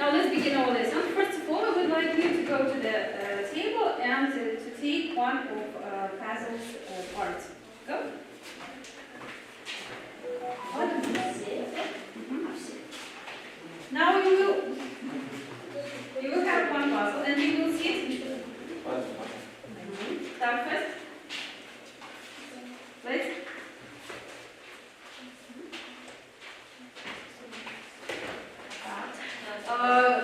Now let's begin our lesson. First of all, I would like you to go to the table and to take one of puzzle's parts. Go. Now you will have one puzzle and you will see it. Start first. Let's.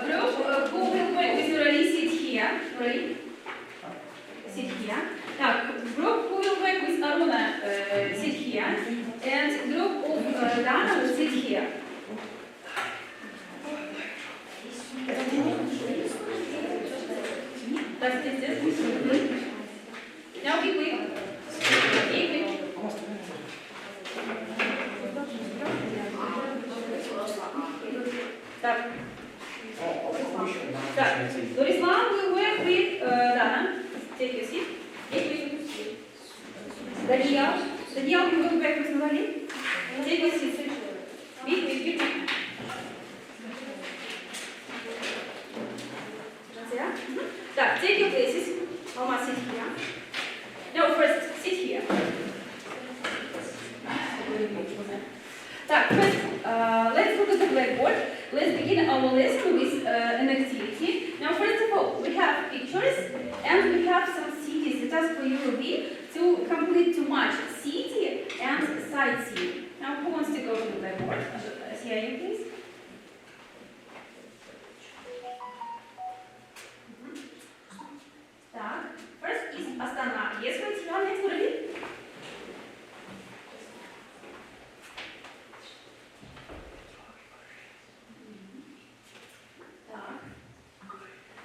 Group who will visually sit here. Ready? Sit here. Now, group who will work with Aruna sit here, and group of Dana will sit here. That's it. Now be quick. Be quick. Так. Так. Dorислán will work with Dana. Take your seat. Daniel will work with Natalie. Take your seat. Be quick. Так, take your places. Mama, sit here. No, first, sit here. Так, first, let's look at the blackboard. Let's begin our lesson with an activity. Now, first of all, we have pictures and we have some cities. The task for you will be to complete to match city and sightseeing. Now, who wants to go to the blackboard? Here, you please. Так, first is Astana. Yes, what's your next word?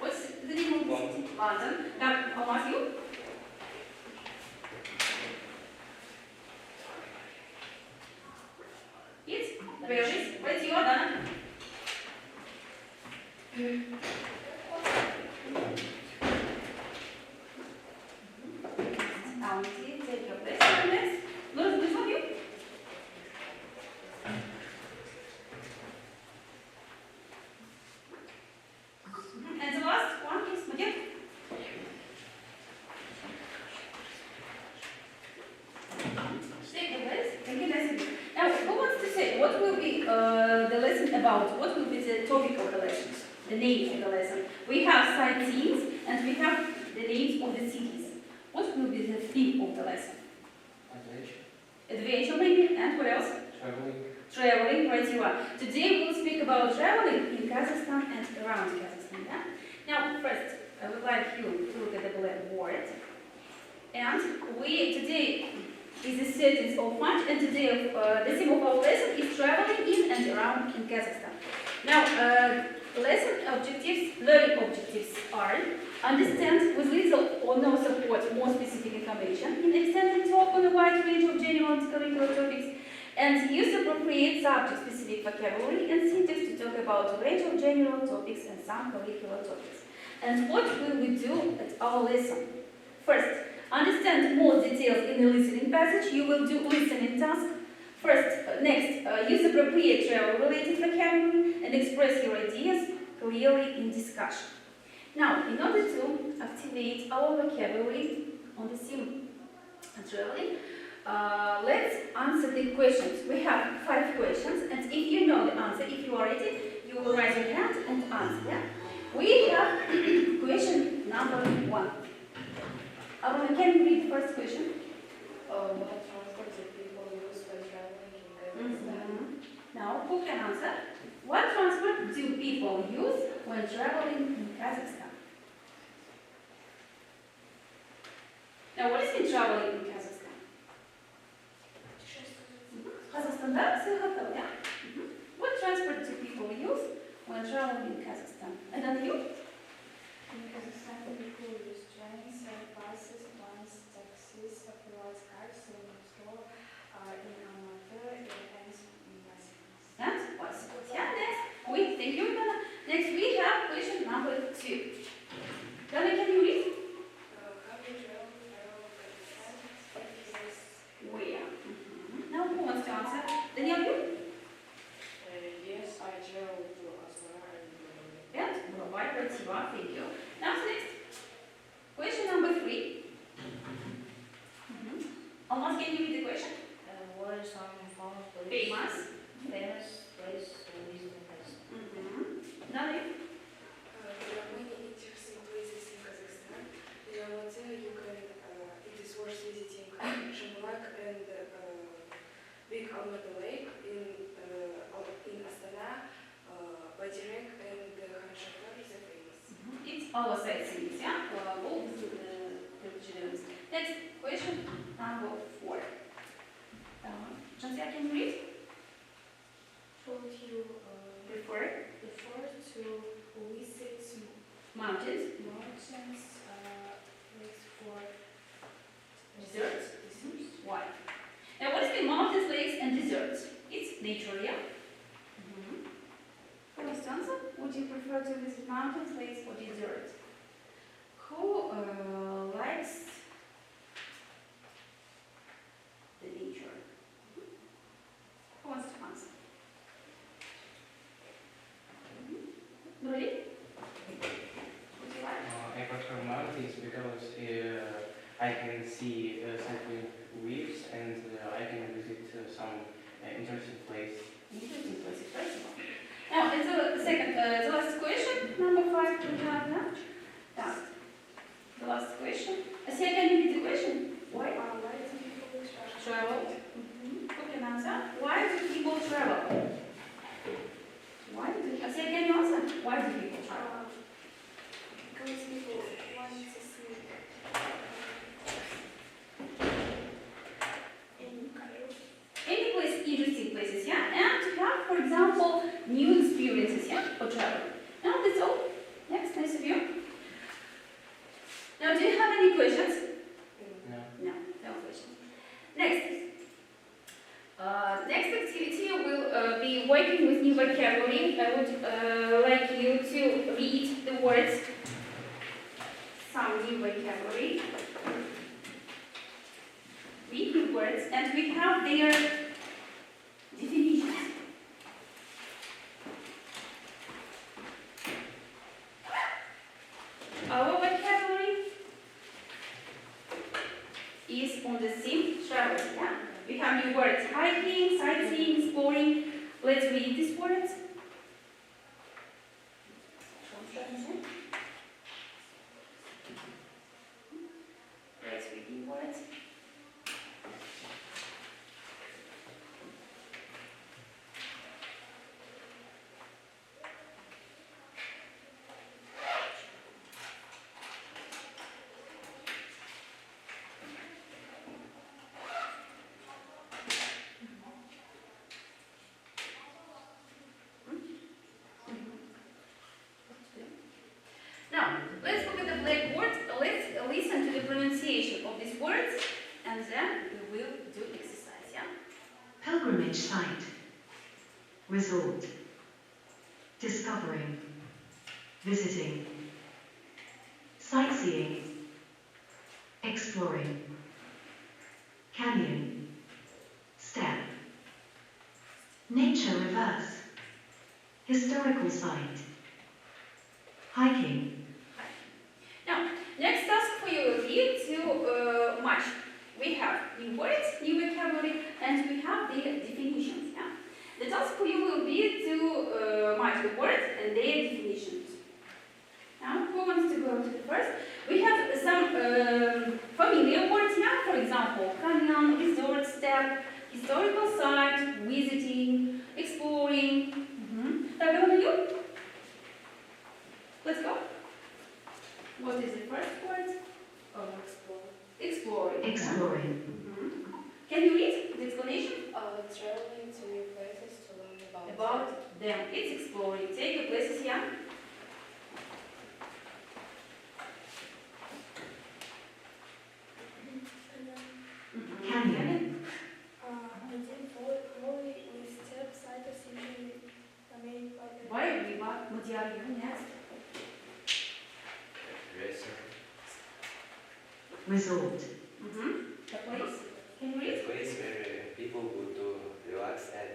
What's the name of the city? London. Now, how about you? It's Paris. What's your Dana? Take your place. Next. Which one you? And the last one is Madia. Take the place. Thank you, lesson. Now, who wants to say what will be the lesson about? What will be the topic of the lesson? The name of the lesson. We have sightseeing and we have the names of the cities. What will be the theme of the lesson? Adventure maybe, and what else? Traveling, right you are. Today we will speak about traveling in Kazakhstan and around Kazakhstan. Yeah? Now, first, I would like you to look at the blackboard. And today is the 13th of March, and today the theme of our lesson is traveling in and around in Kazakhstan. Now, lesson objectives, learning objectives are understand with little or no support more specific information in extended talk on a wide range of general and curricular topics, and use appropriate subject-specific vocabulary and syntax to talk about a range of general topics and some curricular topics. And what will we do at our lesson? First, understand more details in the listening passage. You will do listening task. Next, use appropriate travel-related vocabulary and express your ideas clearly in discussion. Now, in order to activate our vocabulary on the theme of traveling, let's answer the questions. We have 5 questions, and if you know the answer, if you are ready, you will raise your hand and answer. Yeah? We have question number 1. Aruna, can you read the first question? What transport do people use when traveling in Kazakhstan? Now, who can answer? What transport do people use when traveling in Kazakhstan? Now, what is in traveling in Kazakhstan? Kazakhstan, да? Все готово, yeah? What transport do people use when traveling in Kazakhstan? And then you? In Kazakhstan, people use trains, buses, planes, taxis, private cars, metro, in Almaty, and bicycles. And bicycles. Yeah, next. Wait, thank you, Dana. Next, we have question number 2. Dana, can you read? How do you travel Kazakhstan? Where? Now, who wants to answer? Daniel, you? Yes, I travel to Astana and Bourgeois, thank you. Now next, question number 3. Almost, can you read the question? What are some famous places? Famous. Famous place to visit in Kazakhstan? Далее. There are many interesting places in Kazakhstan. In Almaty, it is worth visiting Shambhalak and Big Almaty Lake. In Astana, Bayterek and Khan Shahar is famous. It's our sightseeing, yeah? All the next question number 4. Jansia, can you read? Should you Prefer prefer to visit mountains, mountains lakes for deserts. Why? Now, what is the mountains, lakes, and deserts? It's nature, yeah? Constanza, would you prefer to visit mountains, lakes, or deserts? Who likes the nature? Who wants to answer? Really? Would you like? I prefer mountains because I can see something waves and I can visit some interesting place. Interesting place, first of all. Now, and the second, the last question, number 5, we have now. Yeah. The last question. Asiya, can you read the question? Why? Why do people Travel. Who can answer? Why do people travel? Why do Asiya, can you answer? Why do people travel? Because people want to see Any place, interesting places, yeah? And to have, for example, new experiences, yeah, for travel. Now, that's all. Next, nice of you. Now, do you have any questions? No. No, no questions. Next. Next activity will be working with new vocabulary. I would like you to read the words, some new vocabulary. Read the words, and we have their definitions. Our vocabulary is on the theme travel. Yeah? We have new words: hiking, sightseeing, exploring. Let's read these words. Let's read the words. Now, let's look at the blackboard. Let's listen to the pronunciation of these words, and then we will do exercise, yeah? Pilgrimage site, resort, discovering, visiting, sightseeing, exploring, canyon, step, nature reverse, historical site, hiking. Now, next task for you will be to match. We have new words, new vocabulary, and we have the definitions. Yeah? The task for you will be to match the words and their definitions. Now, who wants to go to the first? We have some familiar words now. For example, canyon, resort, step, historical site, visiting, exploring. Так, you? Let's go. What is the first word? Exploring. Exploring. Can you read the explanation? Traveling to new places to learn about About them. It's exploring. Take your places here. Canyon. Why we want Madiar next? Resort. The place. Can you A read? place where people go to relax and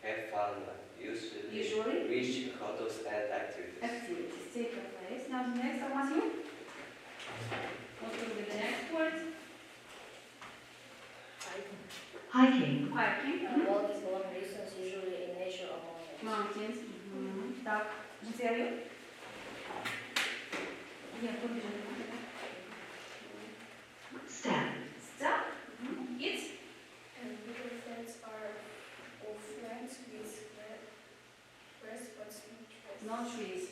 have fun, usually Usually. reach hotels and activities. Activities. Take your place. Now information? What will be the next word? Hiking. Hiking. Walk is long distance, usually in nature or mountains. Mountains. Так, Житяю? Нет, побежали. Step. Step. It's And little flats are all flats with grass but no trees.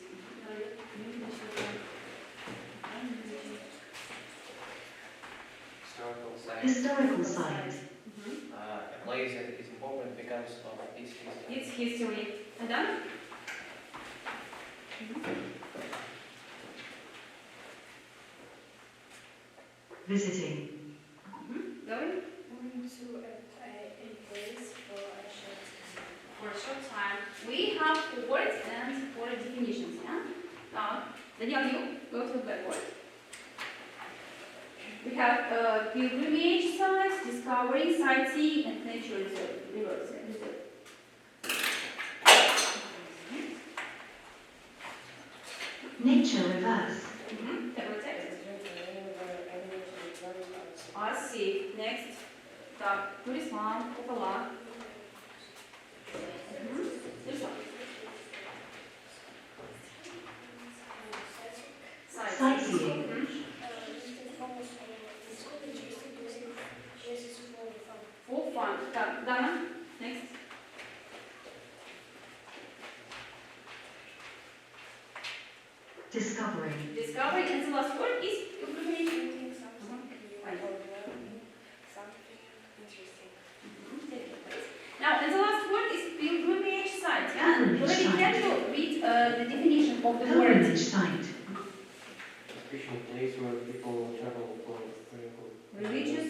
Historical site. Historical site. A place that is important because of its history. It's history. And then? Visiting. Going? Going to a place for a short time. For a short time. We have 4 words and 4 definitions, yeah? Now, Daniel, you go to the blackboard. We have pilgrimage sites, discovery, sightseeing, and nature reserve. Nature reverse. Table text. I see. Next. Так, туризма, купола. Туризма. Sightseeing. For fun. Так, Dana. Next. Discovery. Discovery, and the last word is pilgrimage. Now, and the last word is pilgrimage site. Yeah? Pilgrimage Already site. can you read the definition of the Pilgrimage word? site. Special place where people travel for Religious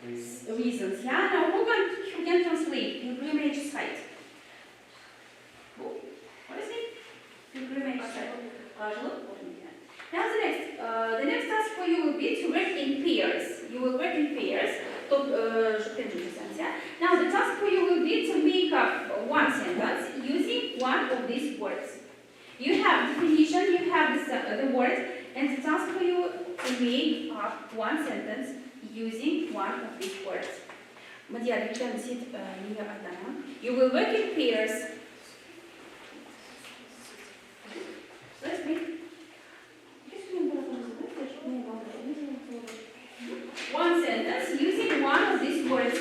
reasons. reasons. Yeah. Now, who can translate pilgrimage site? Who? What is it? Pilgrimage site. Now the next task for you will be to work in pairs. You will work in pairs. Now the task for you will be to make up one sentence using one of these words. You have definition, you have the word, and the task for you to make up one sentence using one of these words. You will work in pairs. Let's make one sentence using one of these words.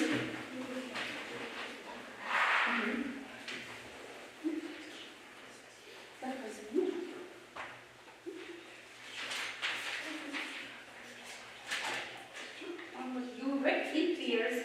You work in pairs.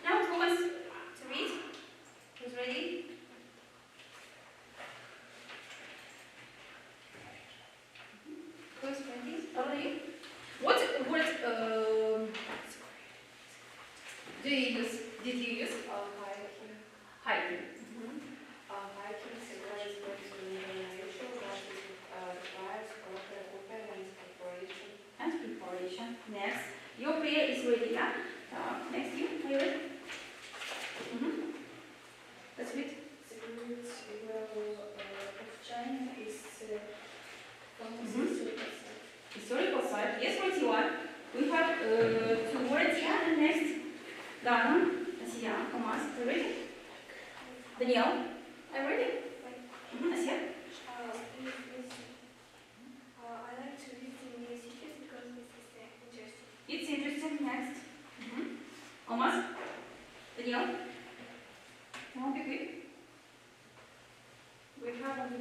Now who wants to read? Who's ready? Who's ready? All of you? What word do you use? Did you use? Hiking. Hiking. Hiking symbolizes going to nature, what requires proper equipment and preparation. And preparation. Next. Your prayer is ready, yeah? Next you. Are you ready? That's good. The root of China is from the historical side. Historical site. Yes, 41. We have 2 words here. And next. Dana, Asiya, Tomas, are you ready? Danielle, are you ready? Asiya? I like to read the new cities because it's interesting. It's interesting.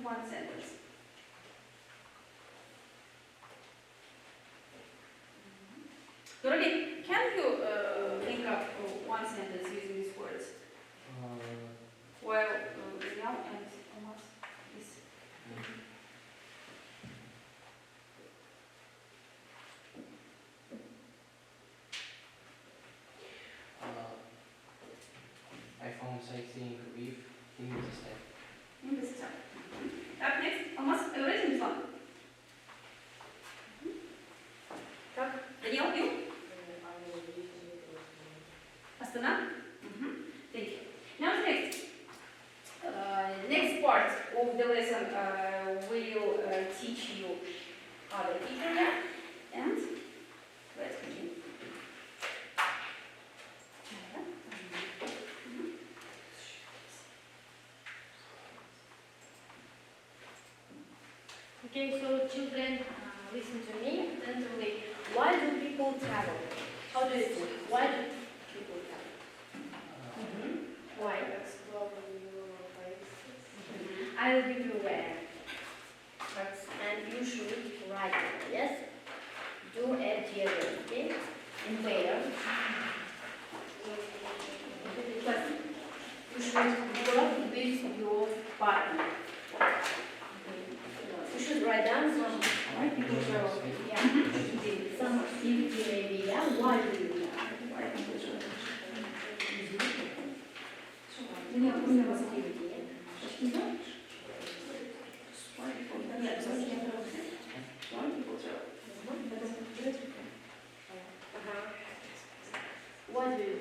one sentence. Dorothy, can you think up one sentence using these words? While Danielle and Thomas is. I found sightseeing with in this step. This is up. Up next, Thomas, are you ready this one? Так, Danielle, you? Astana? Thank you. Now next. Next part of the lesson will teach you other teacher, yeah? And let's begin. Okay, so children, listen to me attentively. Why do people travel? How do you think? Why do people travel? Why? Explore new places. I will give you where. And you should write it, yes? Do it here, okay? And where? You should work with your partner. You should write down some people travel. Yeah. Some activity maybe, yeah? Why do you do that? Activity, yeah? Why do you?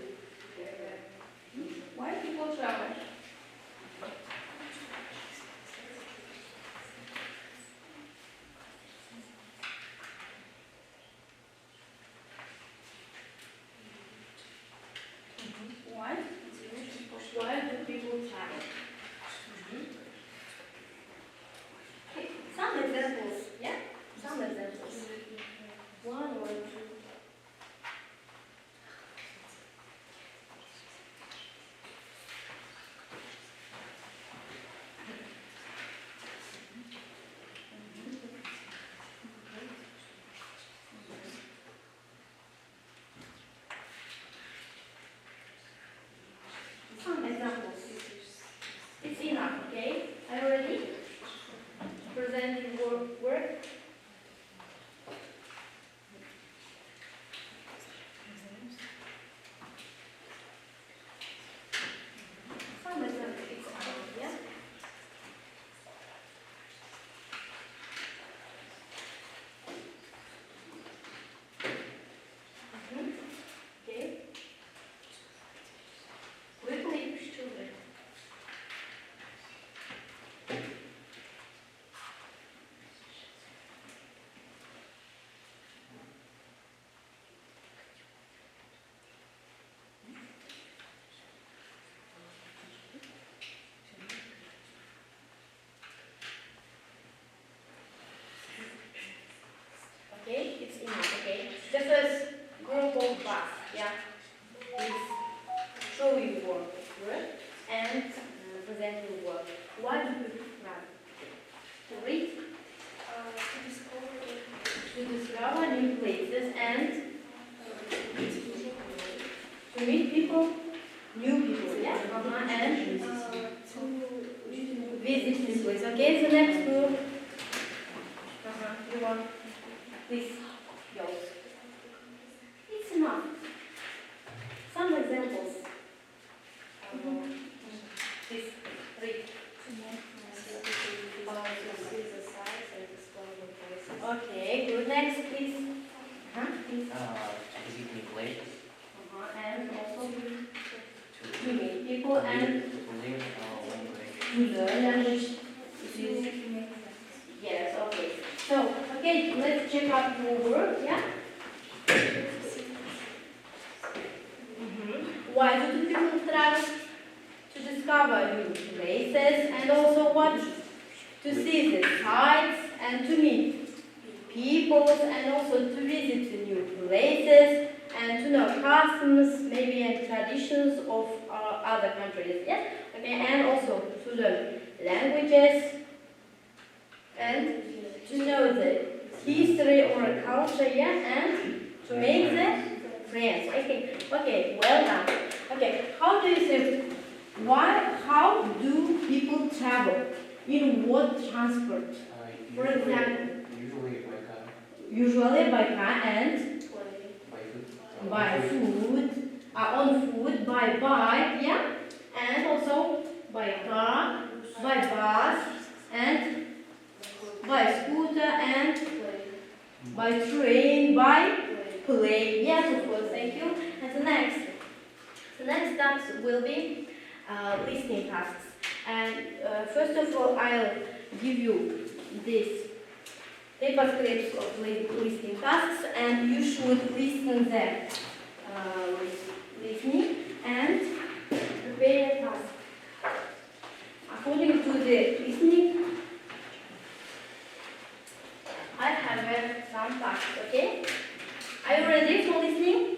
Why people travel? Why? Why do people travel? Okay, some examples, yeah? Some examples. One or two. Some examples. It's enough, okay? Are you ready? Present your work. Some examples. It's enough, yeah? Okay. Quickly, children. Okay, it's enough, okay? The first group of bus, yeah? Please show your work and present your work. Why do you run? To read, to discover new places and to meet people, new people, yeah? And to visit new places. Okay, the next group. You want, please, go. It's enough. Some examples. Please, read. Okay, good. Next, please. Please. Visit new place. And also To to meet people and live language. to learn language. Yes, okay. So, okay, let's check out your work, yeah? Why do the people travel? To discover new places and also what? To see the sights and to meet people and also to visit the new places and to know customs, maybe and traditions of other countries, yes? Okay, and also to learn languages and to know the history or a culture, yeah, and to make the friends. Okay, well done. Okay, how do you say, how do people travel? In what transport? For example, usually by car and by food, on foot, by bike, yeah, and also by car, by bus, and by scooter, and by train, by plane. Yes, of course, thank you. And the next task will be listening tasks. And first of all, I'll give you this paper clips of listening tasks, and you should listen them. Listening and prepare a task. According to the listening, I have some tasks, okay? Are you ready for listening?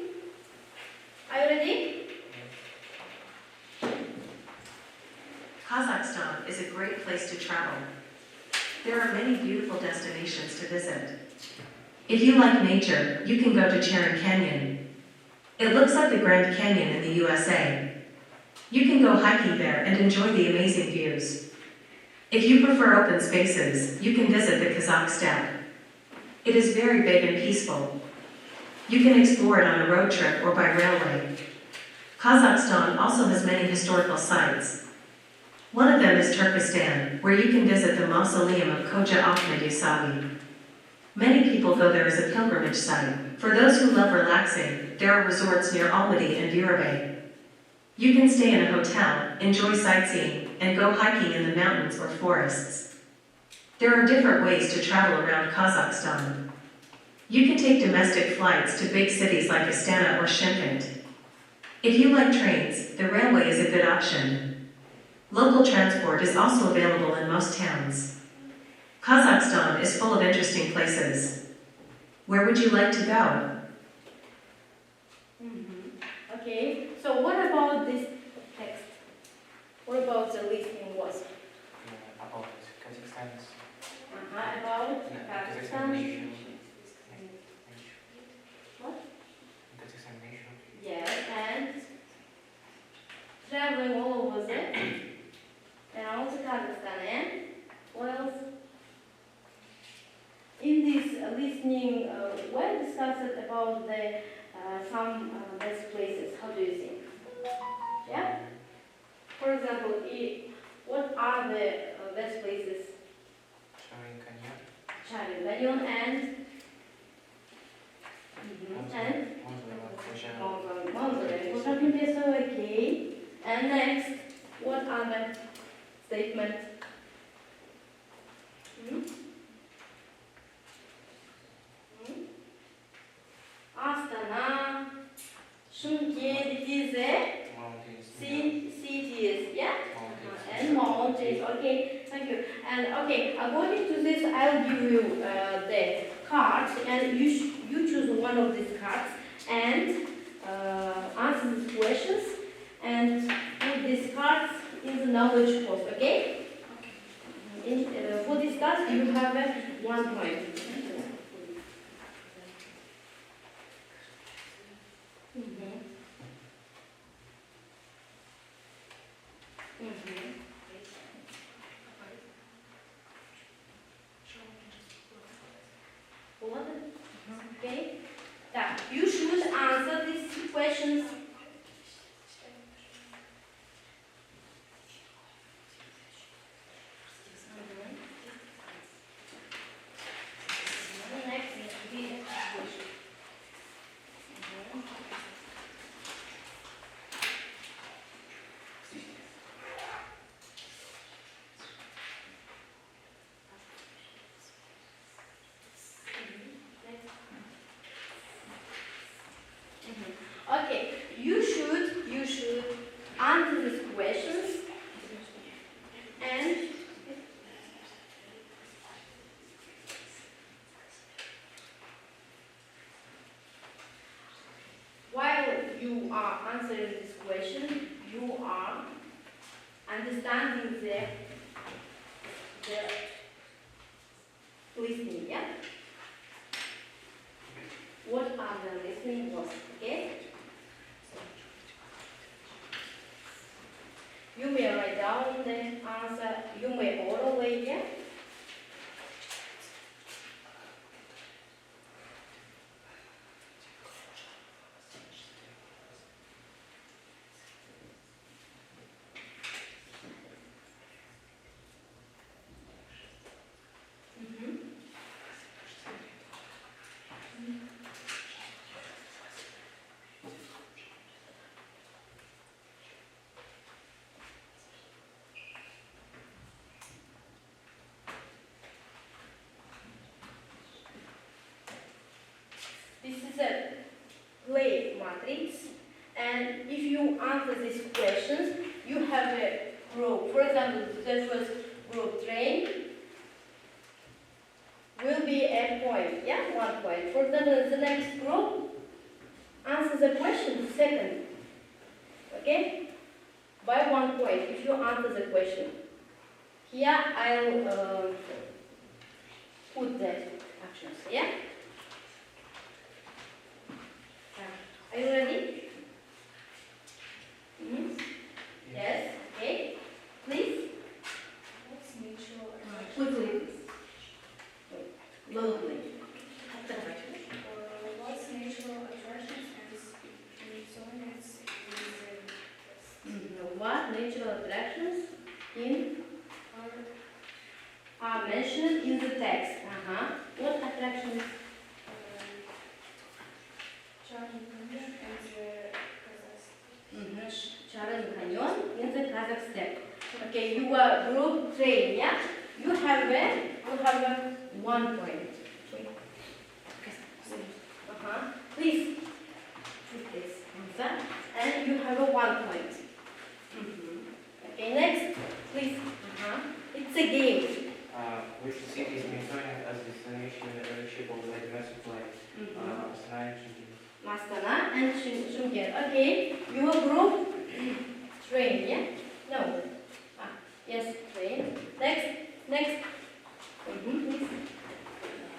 Are you ready? Kazakhstan is a great place to travel. There are many beautiful destinations to visit. If you like nature, you can go to Charon Canyon. It looks like the Grand Canyon in the USA. You can go hiking there and enjoy the amazing views. If you prefer open spaces, you can visit the Kazakh steppe. It is very big and peaceful. You can explore it on a road trip or by railway. Kazakhstan also has many historical sites. One of them is Turkestan, where you can visit the mausoleum of Khoja Ahmed Yasavi. Many people go there as a pilgrimage site. For those who love relaxing, there are resorts near Almaty and Virabey. You can stay in a hotel, enjoy sightseeing, and go hiking in the mountains or forests. There are different ways to travel around Kazakhstan. You can take domestic flights to big cities like Astana or Shymkent. If you like trains, the railway is a good option. Local transport is also available in most towns. Kazakhstan is full of interesting places. Where would you like to go? Okay, so what about this text? What about the listening was? About Kazakhstan's About Kazakhstan. What? Kazakhstan nation. Yes, and traveling all over there. And also Kazakhstan, and what else? In this listening, we discussed about the some best places. How do you think? Yeah. For example, what are the best places? Charin Canyon and okay. And next, what other statement? Astana, Shymkent, it is a cities, yeah? And mountains, okay, thank you. And okay, according to this, I'll give you the cards, and you choose one of these cards and answer these questions, and put these cards in the knowledge post, okay? For this task, you have 1 point. Okay. You should answer these questions. Okay, you should answer these questions and while you are answering this question, you are understanding the listening, yeah? What are the listening words, okay? You may write down the answer, you may orally, yeah? This is a play matrix, and if you answer these questions, you have a group. For example, the first group train will be a point, yeah, 1 point. For example, the next group answer the question second, okay, by 1 point if you answer the question. Here I'll put the actions, yeah? Are you ready? Yes, okay. Please. What's natural attraction? Quickly, please. Loudly. What's natural attractions and songs What natural attractions are mentioned in the text? What attractions? Charles Canyon in the Kazakhstan. Okay, you are group train, yeah? You have a 1 point. Please put this answer, and you have a 1 point. Okay, next, please. It's a game. Which city is maintained as destination ownership of the domestic flight? Astana and Shymkent. Okay, your group train, yeah? No. Yes, train. Next. Please.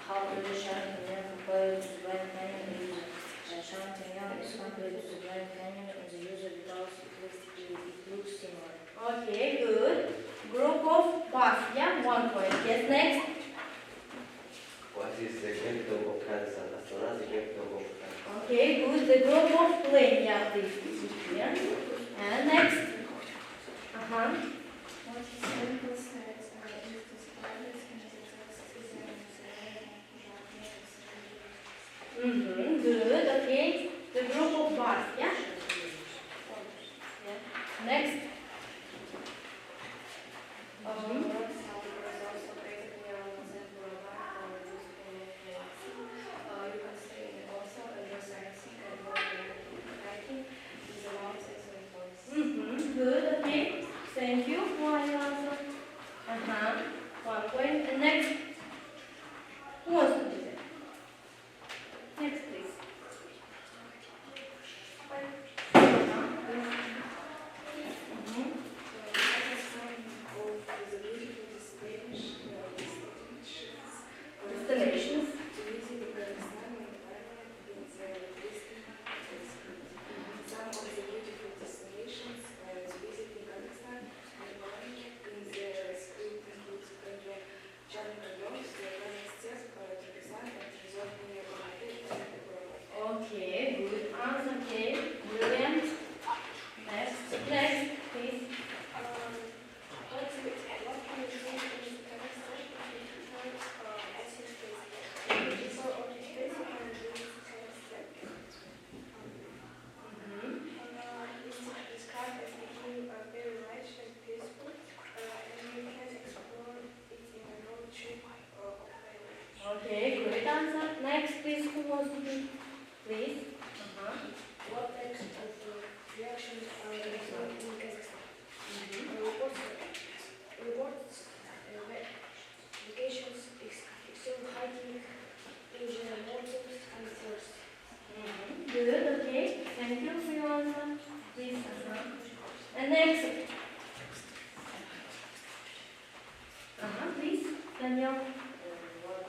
How do the Sharon Canyon compare to the Grand Canyon in user? Sharon Canyon is compared to the Grand Canyon in the user because it looks similar. Okay, good. Group of bus, yeah? 1 point. Yes, next. What is the capital of Kazakhstan? Astana is the capital of Kazakhstan. Okay, good. The group of plane, yeah, please. Yeah. And next. What is simple steps and is described in the text is Good. Okay. The group of bars, yeah? Next. Good, okay. Thank you for your answer. 1 point. And next. Who wants to do that? Next, please. Destinations. Okay, good answer. Okay, brilliant. Next, please. What can you say in Kazakhstan access space? Before all the space you can do Kazakhstan. It's described as being very rich and peaceful, and you can explore it in a road trip of Okay, great answer. Next, please, who wants to do? Please. What types of reactions are observed in Kazakhstan? Rewards, vacations, extreme hiking, Asian mountains, and thirst. Good, okay. Thank you for your answer. Please. And next. Please, Daniel. What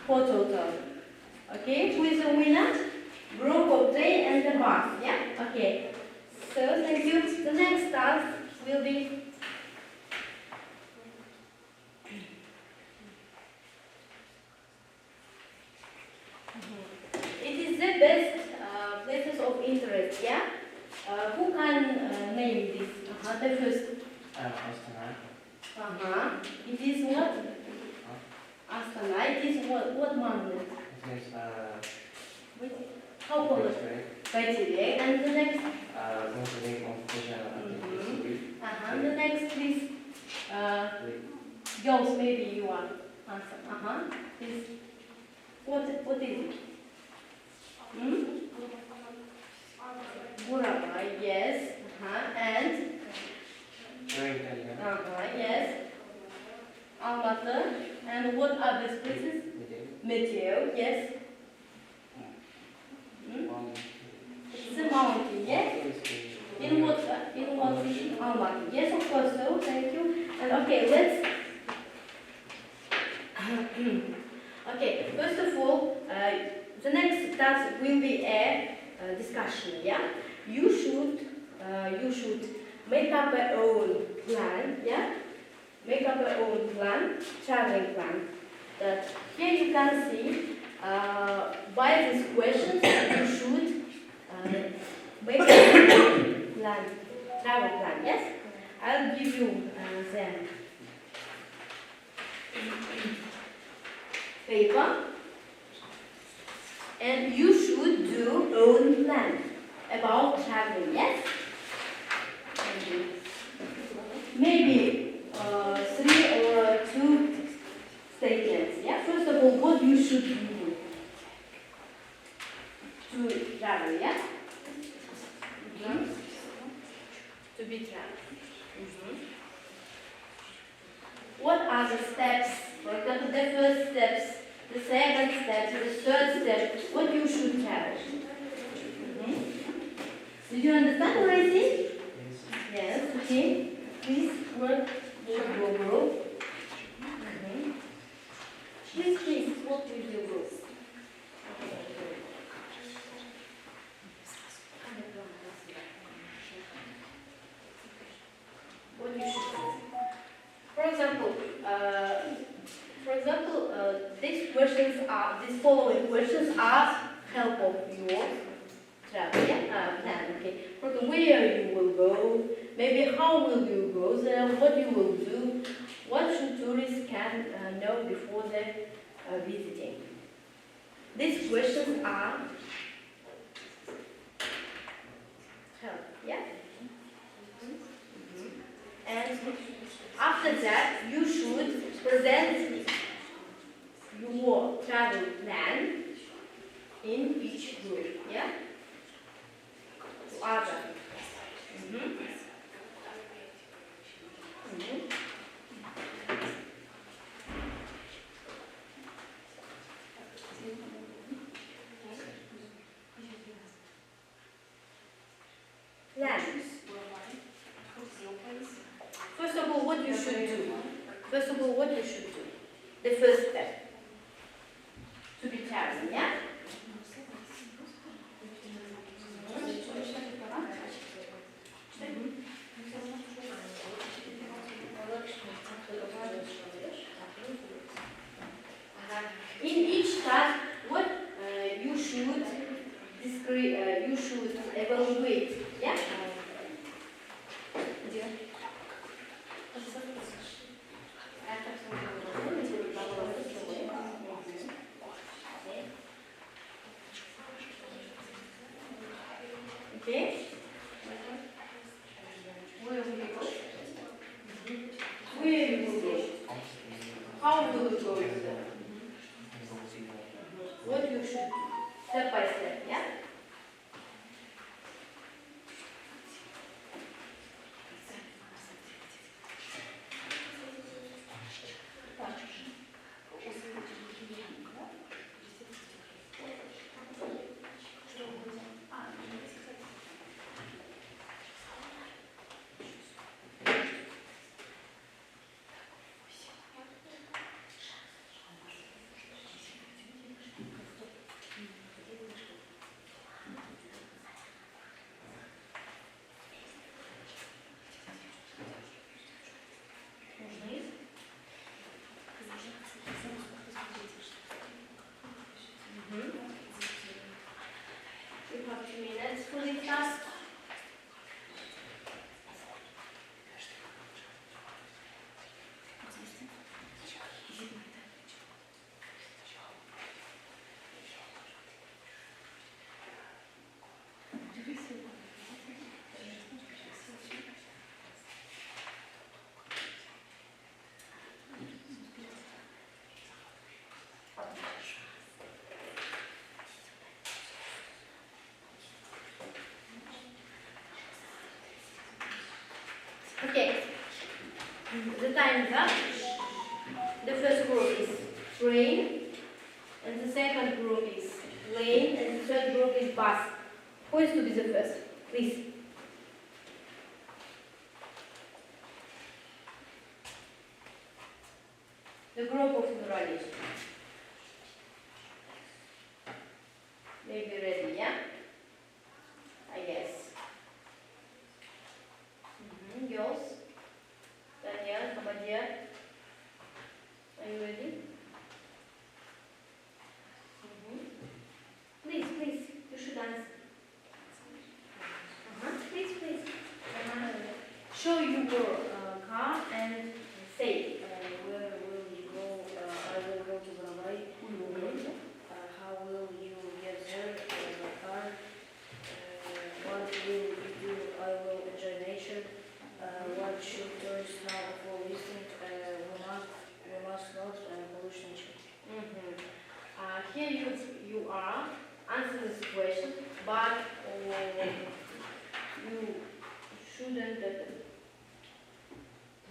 photo turn. Okay, who is the winner? Group of train and the bus. Yeah? Okay. So thank you. The next task will be it is the best places of interest. Yeah? Who can name this? The first. Astana. It is what? Astana. It is what monument? It means How called? Байтұрсынұлы. And the next? The next, please. Girls, maybe you are answer. Please. What is it? Buraba, yes. And? Yes. Almatı. And what are these places? Meteo, yes. It's a mountain, yes? In what city? Almaty. Yes, of course, so, thank you. And okay, let's... Okay, first of all, the next task will be a discussion, yeah? You should make up your own plan, yeah? Make up your own plan, traveling plan. That here you can see, by these questions, you should make a plan, travel plan, yes? I'll give you the paper, and you should do own plan about traveling, yes? Maybe 3 or 2 statements, yeah? First of all, what you should do to travel, yeah? To be traveling. What are the steps? For example, the first steps, the second step, the third step, what you should travel. Do you understand what I say? Yes, okay. Please work with your group. Please work with your group. What you should do. For example, these following questions are help of your travel plan. Okay. For example, where you will go, maybe how will you go there, what you will do, what should tourists can know before they visiting. These questions are help, yeah? And after that, you should present your travel plan in each group, yeah? To other. Plan. First of all, what you should do. The first step. To be traveling, yeah? In each task, what you should evaluate, yeah? Okay? Where will you go? Where you will go? How will you go there? What you should do? Step by step, yeah? Okay. The time is up. The first group is train, and the second group is plane, and the third group is bus. Who is to be the first? Please. The group of neurology. Maybe ready, yeah? I guess. Girls? Daniel, Kamadia? Are you ready? Please, please, you should answer. Please. Show your car and say. Where will you go? I will go to Bravai. How will you get there? By car. What will you do? I will enjoy nature. What should tourists know before visiting? We must not pollution nature. Here you are answering this question, but you shouldn't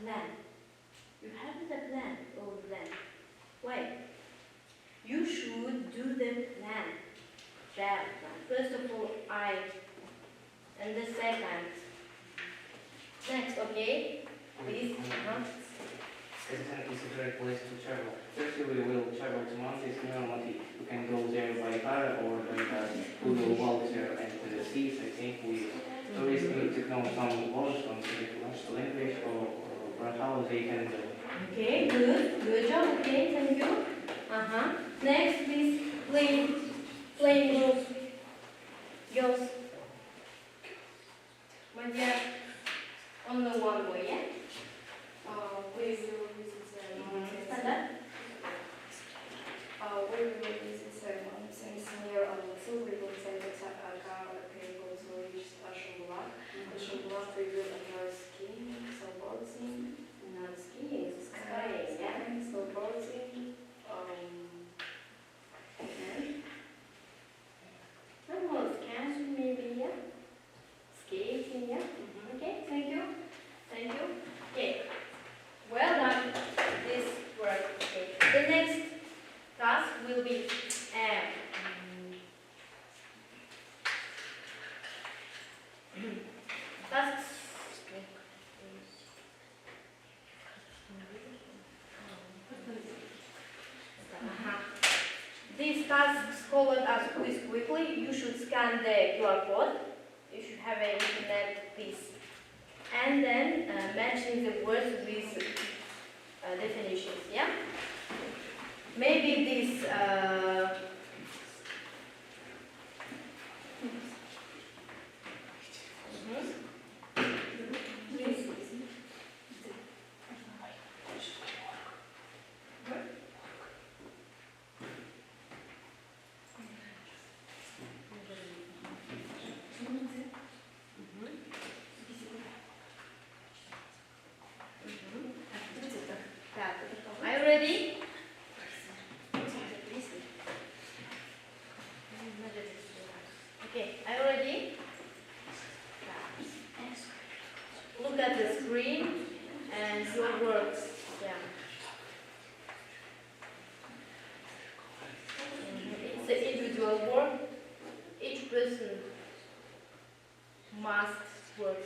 plan. You haven't a plan or plan. Why? You should do the plan. Travel plan. First of all, and the second. Next, okay? Please. Kazakhstan is a great place to travel. Firstly, we will travel to mountains near Almaty. We can go there by car or by bus. We will walk there and see. I think we tourists need to know some words from the language or how they can go. Okay, good job. Okay, thank you. Next, please, plane group. Girls. My dear, on the one way, yeah? We will visit mountains. Stand up. We will visit mountains near Almaty. We will take a car vehicle to reach Shambulak. In Shambulak, we will enjoy skiing, snowboarding. Not skiing, skiing, yeah? Snowboarding. Almost camping maybe, yeah? Skating, yeah? Okay, thank you. Okay, well done. This work. Okay. The next task will be tasks. These tasks called as quiz quickly. You should scan the QR code. You should have a internet, please. And then matching the words with definitions, yeah? Maybe this Are you ready? Okay, are you ready? Look at the screen and your words. Yeah. It's an individual work. Each person must work.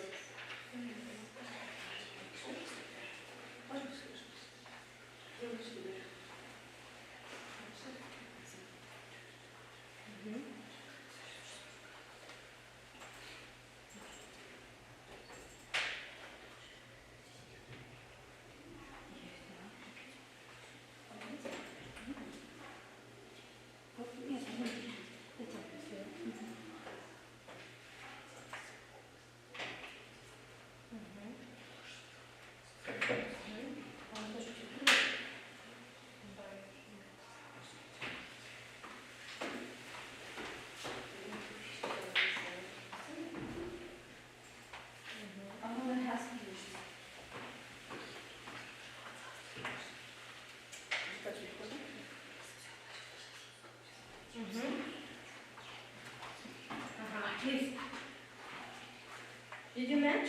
Please. Did you match?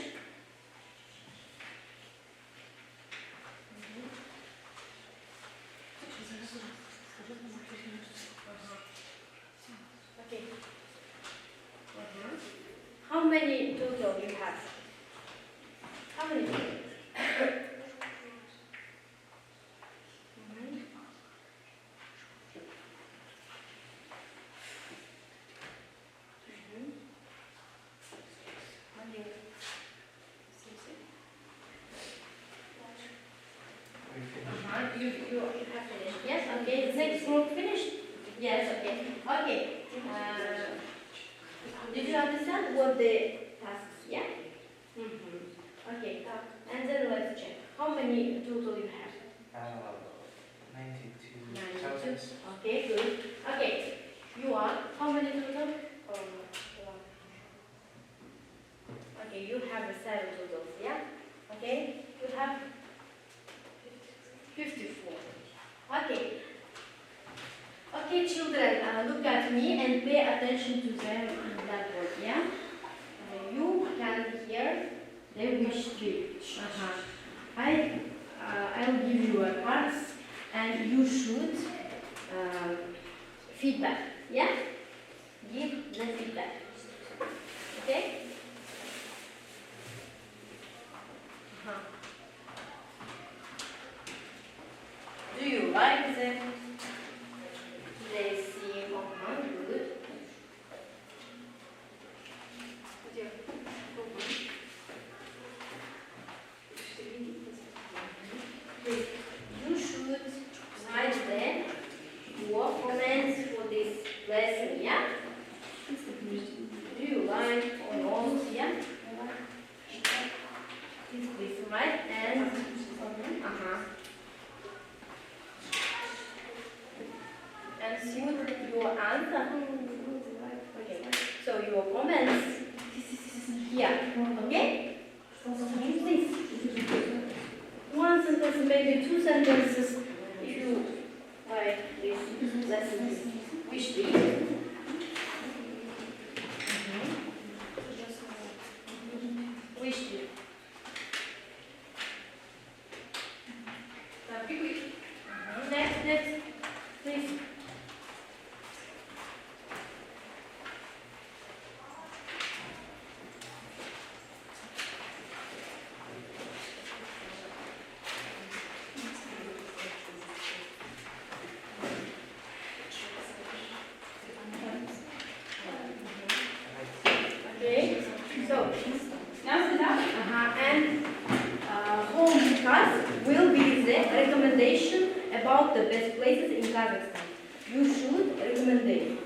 you have finished. Yes, okay. The next group finished? Yes, okay. Okay. Did you understand what the tasks? Yeah? Okay. And then let's check. How many total you have? 92. 92. Okay, good. Okay. You are? How many total? Okay, you have 7 totals, yeah? Okay, you have 54. Okay. Okay, children, look at me and pay attention to them in blackboard, yeah? You can hear the wish tree. I'll give you a cards and you should feedback, yeah? Give the feedback. Okay? Do you like the scene? Good. You should write your comments for this lesson, yeah? Do you like or not, yeah? Please write and and put your answer. Okay. So your comments here. Okay? Use this. One sentence, maybe 2 sentences. If you write this lesson, wish to wish to. Next, please. Okay, so Now sit down. and home task will be the recommendation about the best places in Kazakhstan. You should recommend